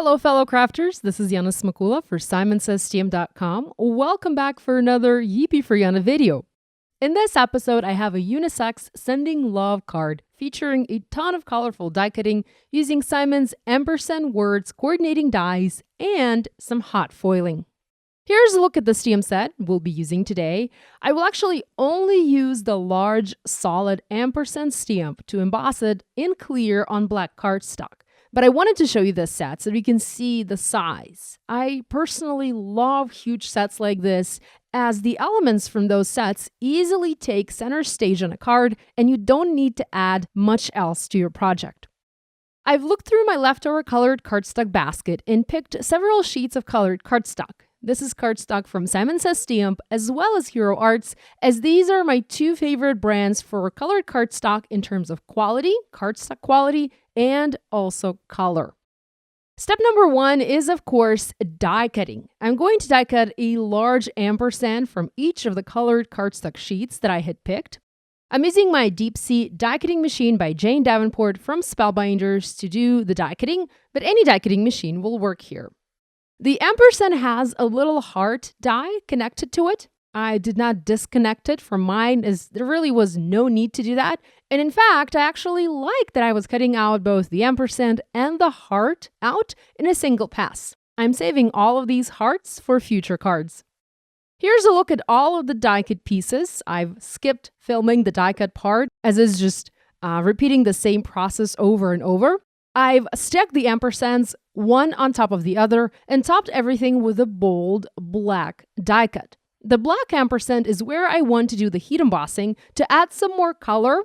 Hello, fellow crafters. This is Yana Smakula for SimonsSTM.com. Welcome back for another Yippee For Yana video. In this episode, I have a unisex sending love card featuring a ton of colorful die cutting using Simon's Ampersand words, coordinating dies, and some hot foiling. Here's a look at the STM set we'll be using today. I will actually only use the large, solid Ampersand stamp to emboss it in clear on black cardstock. But I wanted to show you this set so we can see the size. I personally love huge sets like this, as the elements from those sets easily take center stage on a card and you don't need to add much else to your project. I've looked through my leftover colored cardstock basket and picked several sheets of colored cardstock. This is cardstock from Simons Stamp as well as Hero Arts, as these are my two favorite brands for colored cardstock in terms of quality, cardstock quality, and also color. Step number 1 is, of course, die cutting. I'm going to die cut a large ampersand from each of the colored cardstock sheets that I had picked. I'm using my Deep Sea die cutting machine by Jane Davenport from Spellbinders to do the die cutting, but any die cutting machine will work here. The ampersand has a little heart die connected to it. I did not disconnect it from mine, as there really was no need to do that. And in fact, I actually like that I was cutting out both the ampersand and the heart out in a single pass. I'm saving all of these hearts for future cards. Here's a look at all of the die cut pieces. I've skipped filming the die cut part, as it's just repeating the same process over and over. I've stacked the ampersands one on top of the other and topped everything with a bold black die cut. The black ampersand is where I want to do the heat embossing to add some more color,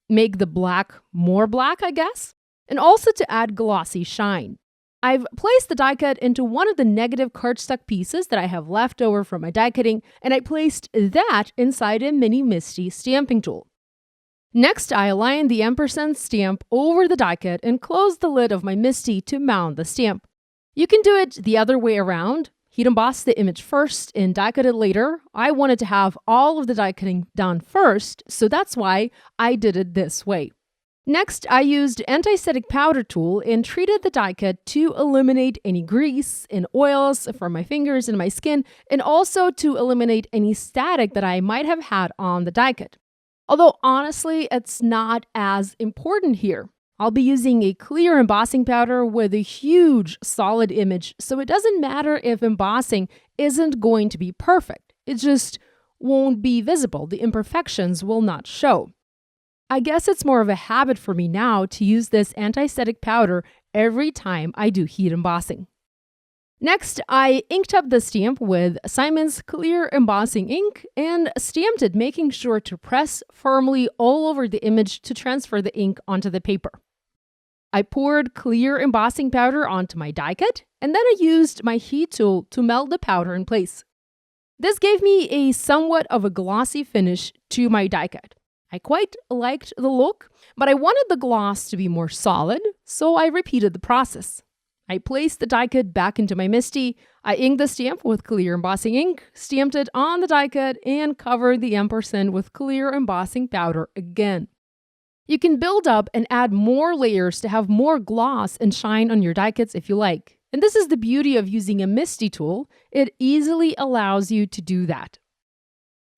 make the black more black, I guess, and also to add glossy shine. I've placed the die cut into one of the negative cardstock pieces that I have left over from my die cutting, and I placed that inside a mini Misty stamping tool. Next, I align the ampersand stamp over the die cut and close the lid of my Misty to mount the stamp. You can do it the other way around. Heat emboss the image first and die cut it later. I wanted to have all of the die cutting done first, so that's why I did it this way. Next, I used anti-static powder tool and treated the die cut to eliminate any grease and oils from my fingers and my skin, and also to eliminate any static that I might have had on the die cut. Although honestly, it's not as important here. I'll be using a clear embossing powder with a huge solid image, so it doesn't matter if embossing isn't going to be perfect. It just won't be visible. The imperfections will not show. I guess it's more of a habit for me now to use this anti-static powder every time I do heat embossing. Next, I inked up the stamp with Simon's clear embossing ink and stamped it, making sure to press firmly all over the image to transfer the ink onto the paper. I poured clear embossing powder onto my die cut, and then I used my heat tool to melt the powder in place. This gave me a somewhat of a glossy finish to my die cut. I quite liked the look, but I wanted the gloss to be more solid, so I repeated the process. I placed the die cut back into my Misty, I inked the stamp with clear embossing ink, stamped it on the die cut, and covered the ampersand with clear embossing powder again. You can build up and add more layers to have more gloss and shine on your die cuts if you like. And this is the beauty of using a Misty tool. It easily allows you to do that.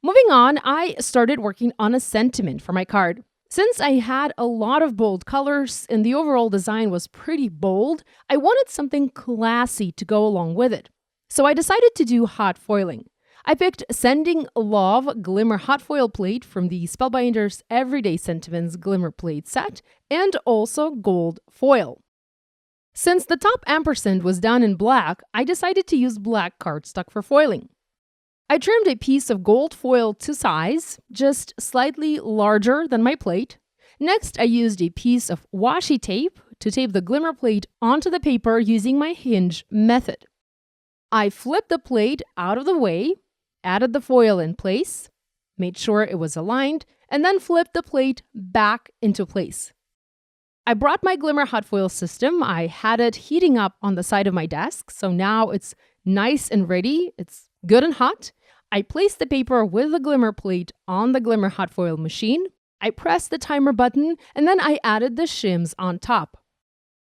Moving on, I started working on a sentiment for my card. Since I had a lot of bold colors and the overall design was pretty bold, I wanted something classy to go along with it. So I decided to do hot foiling. I picked Sending Love Glimmer Hot Foil Plate from the Spellbinders Everyday Sentiments Glimmer Plate set, and also gold foil. Since the top ampersand was done in black, I decided to use black cardstock for foiling. I trimmed a piece of gold foil to size, just slightly larger than my plate. Next, I used a piece of washi tape to tape the glimmer plate onto the paper using my hinge method. I flipped the plate out of the way, added the foil in place, made sure it was aligned, and then flipped the plate back into place. I brought my glimmer hot foil system. I had it heating up on the side of my desk, so now it's nice and ready. It's good and hot. I placed the paper with the glimmer plate on the glimmer hot foil machine. I pressed the timer button, and then I added the shims on top.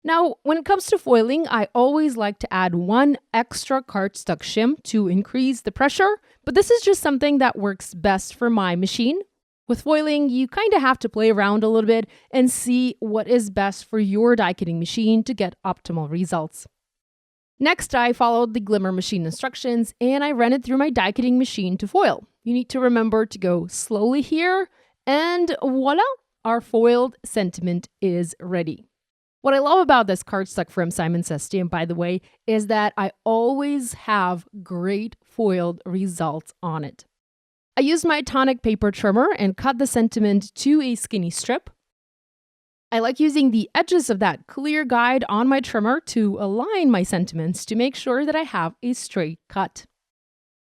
Now, when it comes to foiling, I always like to add one extra cardstock shim to increase the pressure, but this is just something that works best for my machine. With foiling, you kind of have to play around a little bit and see what is best for your die cutting machine to get optimal results. Next, I followed the Glimmer machine instructions and I ran it through my die cutting machine to foil. You need to remember to go slowly here, and voila, our foiled sentiment is ready. What I love about this cardstock from Simon Says Stamp, by the way, is that I always have great foiled results on it. I used my tonic paper trimmer and cut the sentiment to a skinny strip. I like using the edges of that clear guide on my trimmer to align my sentiments to make sure that I have a straight cut.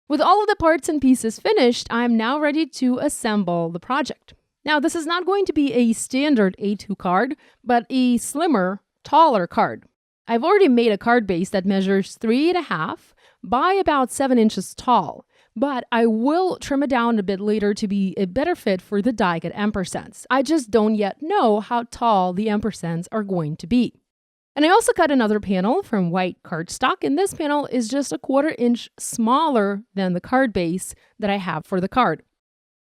With all of the parts and pieces finished, I'm now ready to assemble the project. Now, this is not going to be a standard A2 card, but a slimmer, taller card. I've already made a card base that measures 3.5 by about 7 inches tall, but I will trim it down a bit later to be a better fit for the die cut ampersands. I just don't yet know how tall the ampersands are going to be. And I also cut another panel from white cardstock, and this panel is just 1/4 inch smaller than the card base that I have for the card.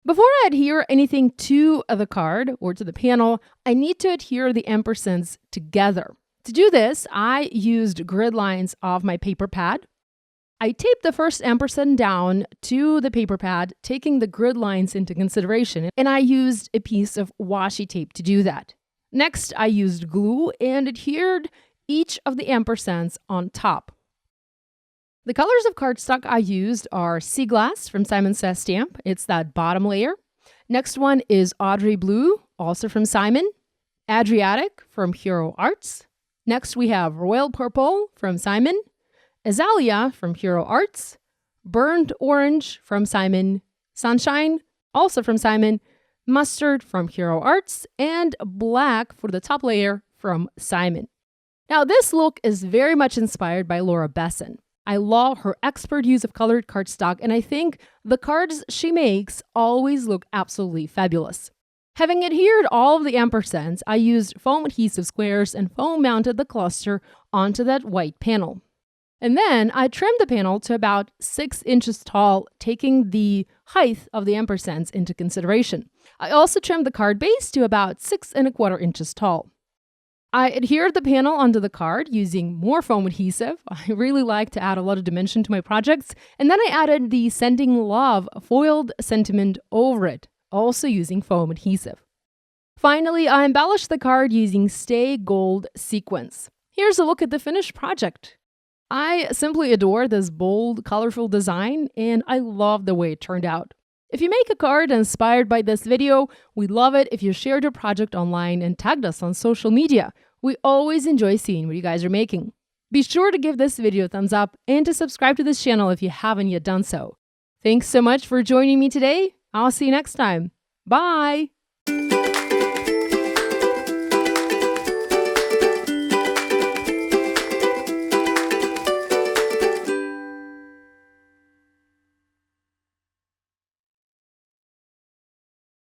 Before I adhere anything to the card or to the panel, I need to adhere the ampersands together. To do this, I used grid lines of my paper pad. I taped the first ampersand down to the paper pad, taking the grid lines into consideration, and I used a piece of washi tape to do that. Next, I used glue and adhered each of the ampersands on top. The colors of cardstock I used are Sea Glass from Simon Says Stamp. It's that bottom layer. Next one is Audrey Blue, also from Simon. Adriatic from Hero Arts. Next we have Royal Purple from Simon. Azalea from Hero Arts. Burnt Orange from Simon. Sunshine, also from Simon. Mustard from Hero Arts. And Black for the top layer from Simon. Now this look is very much inspired by Laura Besson. I love her expert use of colored cardstock, and I think the cards she makes always look absolutely fabulous. Having adhered all of the ampersands, I used foam adhesive squares and foam mounted the cluster onto that white panel. And then I trimmed the panel to about 6 inches tall, taking the height of the ampersands into consideration. I also trimmed the card base to about 6.25 inches tall. I adhered the panel onto the card using more foam adhesive. I really like to add a lot of dimension to my projects. And then I added the Sending Love foiled sentiment over it, also using foam adhesive. Finally, I embellished the card using Stay Gold sequins. Here's a look at the finished project. I simply adore this bold, colorful design, and I love the way it turned out. If you make a card inspired by this video, we'd love it if you shared your project online and tagged us on social media. We always enjoy seeing what you guys are making. Be sure to give this video a thumbs up and to subscribe to this channel if you haven't yet done so. Thanks so much for joining me today. I'll see you next time. Bye!